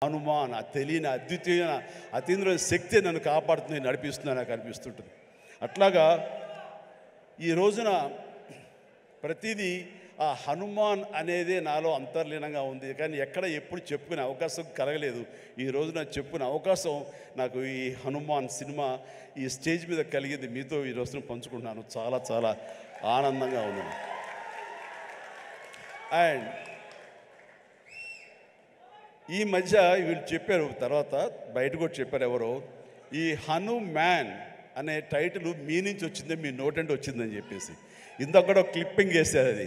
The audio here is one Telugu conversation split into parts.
హనుమాన్ ఆ తెలియని అద్వితీయమైన అతీంద్రియ శక్తి నన్ను కాపాడుతుంది, నడిపిస్తుంది నాకు అనిపిస్తుంటుంది. అట్లాగా ఈ రోజున ప్రతిదీ ఆ హనుమాన్ అనేదే నాలో అంతర్లీనంగా ఉంది. కానీ ఎక్కడ ఎప్పుడు చెప్పుకునే అవకాశం కలగలేదు. ఈ రోజున చెప్పుకునే అవకాశం నాకు ఈ హనుమాన్ సినిమా ఈ స్టేజ్ మీద కలిగింది. మీతో ఈ రోజున పంచుకుంటున్నాను. చాలా చాలా ఆనందంగా ఉన్నాను. అండ్ ఈ మధ్య వీళ్ళు చెప్పారు, తర్వాత బయట కూడా చెప్పారు ఎవరో, ఈ హనుమాన్ అనే టైటిల్ మీ నుంచి వచ్చిందే, మీ నోటంటే వచ్చిందని చెప్పేసి ఇందాక కూడా క్లిప్పింగ్ వేశారు. అది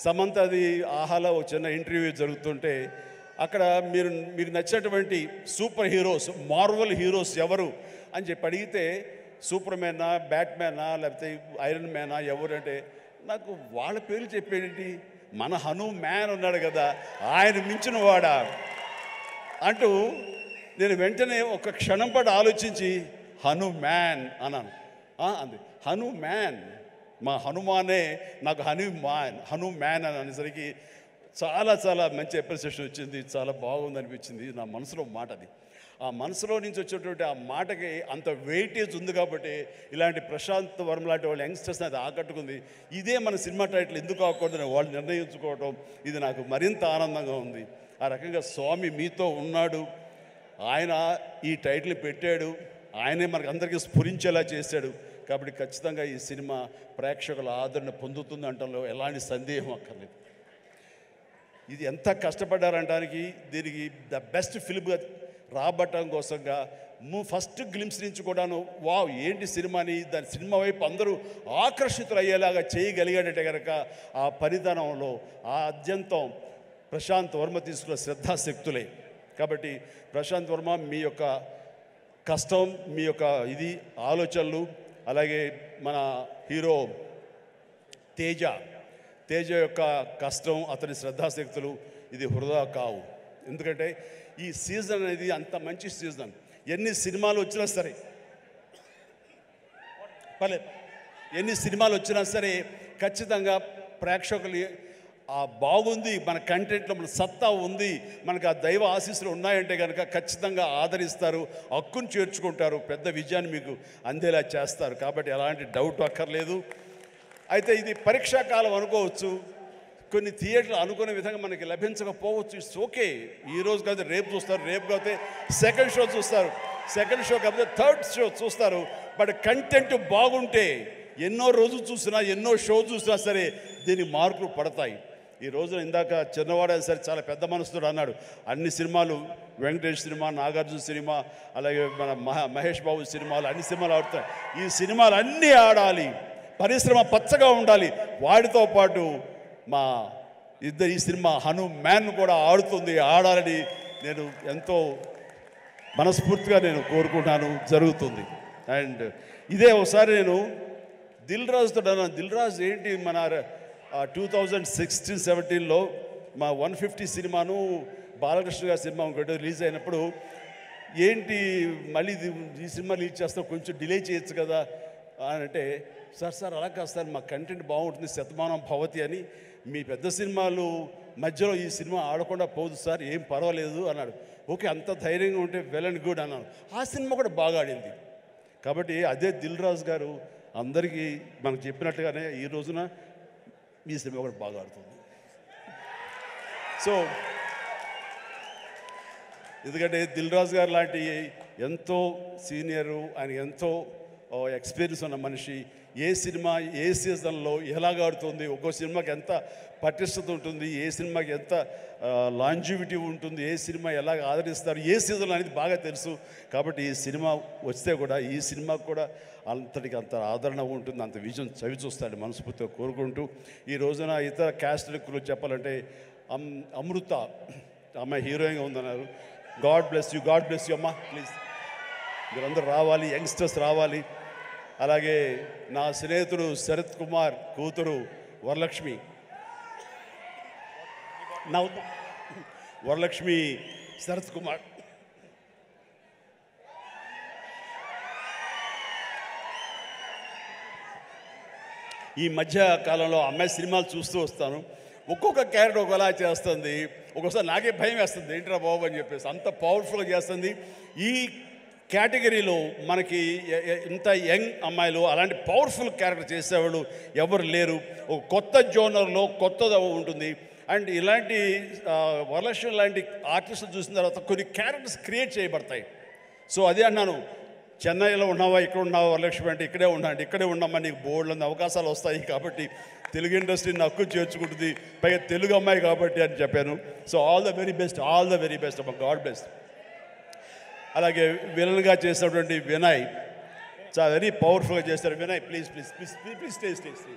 సమంత, అది ఆహాలో ఒక చిన్న ఇంటర్వ్యూ జరుగుతుంటే అక్కడ మీకు నచ్చినటువంటి సూపర్ హీరోస్, మార్వల్ హీరోస్ ఎవరు అని చెప్పి అడిగితే సూపర్ మ్యానా, బ్యాట్మ్యానా, లేకపోతే ఐరన్ మ్యానా ఎవరు అంటే నాకు వాళ్ళ పేర్లు చెప్పేటి, మన హనుమాన్ ఉన్నాడు కదా ఆయన మించిన వాడా అంటూ నేను వెంటనే ఒక క్షణం పాటు ఆలోచించి హనుమాన్ అన్నాను. అంది హనుమాన్, మా హనుమానే నాకు హనుమాన్ అని అనేసరికి చాలా చాలా మంచి అప్రిసియేషన్ వచ్చింది. చాలా బాగుంది అనిపించింది. నా మనసులో మాట అది. ఆ మనసులో నుంచి వచ్చేటువంటి ఆ మాటకి అంత వెయిటేజ్ ఉంది కాబట్టి ఇలాంటి ప్రశాంత్ వర్మ లాంటి వాళ్ళ యంగ్స్టర్స్ని అది ఆకట్టుకుంది. ఇదే మన సినిమా టైటిల్ ఎందుకు అవ్వకూడదని వాళ్ళు నిర్ణయించుకోవటం ఇది నాకు మరింత ఆనందంగా ఉంది. ఆ రకంగా స్వామి మీతో ఉన్నాడు, ఆయన ఈ టైటిల్ పెట్టాడు, ఆయనే మనకు అందరికీ స్ఫురించేలా చేశాడు. కాబట్టి ఖచ్చితంగా ఈ సినిమా ప్రేక్షకుల ఆదరణ పొందుతుంది అనటంలో ఎలాంటి సందేహం అక్కర్లేదు. ఇది ఎంత కష్టపడ్డారనడానికి, దీనికి ద బెస్ట్ ఫిల్మ్గా రాబట్టడం కోసంగా ఫస్ట్ గ్లిమ్స్ నుంచి కూడాను వావ్ ఏంటి సినిమాని, దాని సినిమా వైపు అందరూ ఆకర్షితులు అయ్యేలాగా చేయగలిగాడంటే కనుక ఆ పరిధానంలో ఆ అత్యంతం ప్రశాంత్ వర్మ తీసుకున్న శ్రద్ధాశక్తులే. కాబట్టి ప్రశాంత్ వర్మ మీ యొక్క కష్టం, మీ యొక్క ఇది ఆలోచనలు, అలాగే మన హీరో తేజ యొక్క కష్టం, అతని శ్రద్ధాశక్తులు ఇది వృధా కావు. ఎందుకంటే ఈ సీజన్ అనేది అంత మంచి సీజన్. ఎన్ని సినిమాలు వచ్చినా సరే ఎన్ని సినిమాలు వచ్చినా సరే ఖచ్చితంగా ప్రేక్షకులు బాగుంది, మన కంటెంట్లో మన సత్తా ఉంది, మనకు ఆ దైవ ఆశీస్సులు ఉన్నాయంటే కనుక ఖచ్చితంగా ఆదరిస్తారు, హక్కును చేర్చుకుంటారు, పెద్ద విజయాన్ని మీకు అందేలా చేస్తారు. కాబట్టి ఎలాంటి డౌట్ అక్కర్లేదు. అయితే ఇది పరీక్షాకాలం అనుకోవచ్చు, కొన్ని థియేటర్లు అనుకునే విధంగా మనకి లభించకపోవచ్చు. It's okay. ఈరోజు కాదు రేపు చూస్తారు, రేపు కాకపోతే సెకండ్ షో చూస్తారు, సెకండ్ షో కాకపోతే థర్డ్ షో చూస్తారు. బట్ కంటెంట్ బాగుంటే ఎన్నో రోజులు చూసినా, ఎన్నో షో చూసినా సరే దీనికి మార్కులు పడతాయి. ఈ రోజున ఇందాక చిన్నవాడైనా సరే చాలా పెద్ద మనసుతో అన్నాడు, అన్ని సినిమాలు వెంకటేష్ సినిమా, నాగార్జున సినిమా, అలాగే మన మహేష్ బాబు సినిమాలు, అన్ని సినిమాలు ఆడుతాయి. ఈ సినిమాలు అన్నీ ఆడాలి, పరిశ్రమ పచ్చగా ఉండాలి. వాటితో పాటు మా ఈ సినిమా హనుమాన్ కూడా ఆడాలని నేను ఎంతో మనస్ఫూర్తిగా కోరుకుంటాను, జరుగుతుంది. అండ్ ఇదే ఒకసారి నేను దిల్ రాజుతో అన్నాను, దిల్ రాజు ఏంటి మన 2016-17లో మా 150 సినిమాను బాలకృష్ణ గారి సినిమా ఇంకోటి రిలీజ్ అయినప్పుడు ఏంటి మళ్ళీ ఈ సినిమా రిలీజ్ చేస్తాం, కొంచెం డిలే చేయొచ్చు కదా అని అంటే, సార్ అలా కాదు సార్, మా కంటెంట్ బాగుంటుంది, శతమానం భవతి అని, మీ పెద్ద సినిమాలు మధ్యలో ఈ సినిమా ఆడకుండా పోదు సార్, ఏం పర్వాలేదు అన్నాడు. ఓకే, అంత ధైర్యంగా ఉంటే వెల్ అండ్ గుడ్ అన్నాను. ఆ సినిమా కూడా బాగా ఆడింది. కాబట్టి అదే దిల్ రాజు గారు అందరికీ మనకు చెప్పినట్టుగానే ఈ రోజున ఈ సినిమా కూడా బాగా ఆడుతుంది. సో ఎందుకంటే దిల్ రాజు గారు లాంటి ఎంతో సీనియరు, ఆయన ఎంతో ఎక్స్పీరియన్స్ ఉన్న మనిషి, ఏ సినిమా ఏ సీజన్లో ఎలాగ ఆడుతుంది, ఒక్కో సినిమాకి ఎంత పటిష్టత ఉంటుంది, ఏ సినిమాకి ఎంత లాంజివిటీ ఉంటుంది, ఏ సినిమా ఎలాగ ఆదరిస్తారు, ఏ సీజన్ అనేది బాగా తెలుసు. కాబట్టి ఈ సినిమా వస్తే కూడా ఈ సినిమాకు కూడా అంతటికి అంత ఆదరణ ఉంటుంది, అంత విజయం చవి చూస్తాడు మనస్ఫూర్తిగా కోరుకుంటూ, ఈ రోజున ఇతర క్యాస్ట్ గురించి చెప్పాలంటే అమృత అమ్మాయి హీరోయిన్గా ఉందన్నారు. గాడ్ బ్లెస్ యూ అమ్మా, ప్లీజ్ మీరందరూ రావాలి, యంగ్స్టర్స్ రావాలి. అలాగే నా స్నేహితుడు శరత్ కుమార్ కూతురు వరలక్ష్మి శరత్ కుమార్ ఈ మధ్య కాలంలో అమ్మాయి సినిమాలు చూస్తూ వస్తాను. ఒక్కొక్క క్యారెక్టర్ ఒకలా చేస్తుంది. ఒక్కోసారి నాకే భయం వేస్తుంది, ఏంట్రా బాబు అని చెప్పేసి, అంత పవర్ఫుల్గా చేస్తుంది. ఈ కేటగిరీలో మనకి ఇంత యంగ్ అమ్మాయిలు అలాంటి పవర్ఫుల్ క్యారెక్టర్ చేసేవాళ్ళు ఎవరు లేరు. ఒక కొత్త జోనర్లో కొత్తగా ఉంటుంది. అండ్ ఇలాంటి వరలక్ష్మి లాంటి ఆర్టిస్టులు చూసిన తర్వాత కొన్ని క్యారెక్టర్స్ క్రియేట్ చేయబడతాయి. సో అదే అన్నాను, చెన్నైలో ఉన్నావా, ఇక్కడ ఉన్నావా వరలక్ష్మి అంటే ఇక్కడే ఉన్నాండి, ఇక్కడే ఉన్నామా, నీకు బోర్డులో అవకాశాలు వస్తాయి కాబట్టి తెలుగు ఇండస్ట్రీని హక్కు చేర్చుకుంటుంది, పైగా తెలుగు అమ్మాయి కాబట్టి అని చెప్పాను. So all the very best అమ్మ, గాడ్ బ్లెస్. అలాగే విలన్గా చేసినటువంటి వినయ్ చాలా వెరీ పవర్ఫుల్గా చేస్తారు. Vinay please please please please stay stay stay.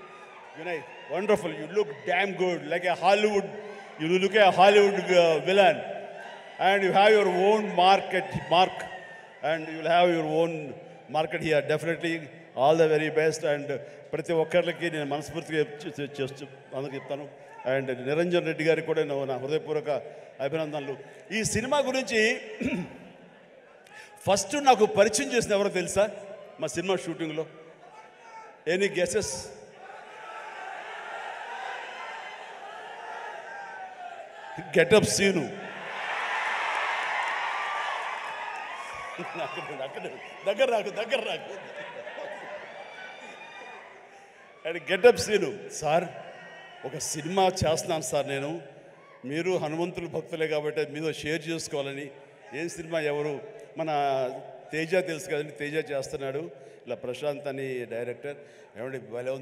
Vinay wonderful, you look damn good like A Hollywood, you look A Hollywood villain and you have your own mark and you will have your own market here. Definitely all the very best. And ప్రతి ఒక్కరికి నేను మనస్ఫూర్తిగా అందరికి చెప్తాను. అండ్ నిరంజన్ రెడ్డి గారికి కూడా నా హృదయపూర్వక అభినందనలు. ఈ సినిమా గురించి ఫస్ట్ నాకు పరిచయం చేసిన ఎవరో తెలుసా మా సినిమా షూటింగ్లో? Any guesses? గెటప్ సీను. దగ్గర రాకు అండ్ గెటప్ సీను. సార్ ఒక సినిమా చేస్తున్నాను సార్ నేను, మీరు హనుమంతుల భక్తులే కాబట్టి మీతో షేర్ చేసుకోవాలని. ఏం సినిమా, ఎవరు? మన తేజ తెలుసు కదండి, తేజ చేస్తున్నాడు. ఇలా ప్రశాంత్ అని డైరెక్టర్. ఏమంటే భలే ఉంది.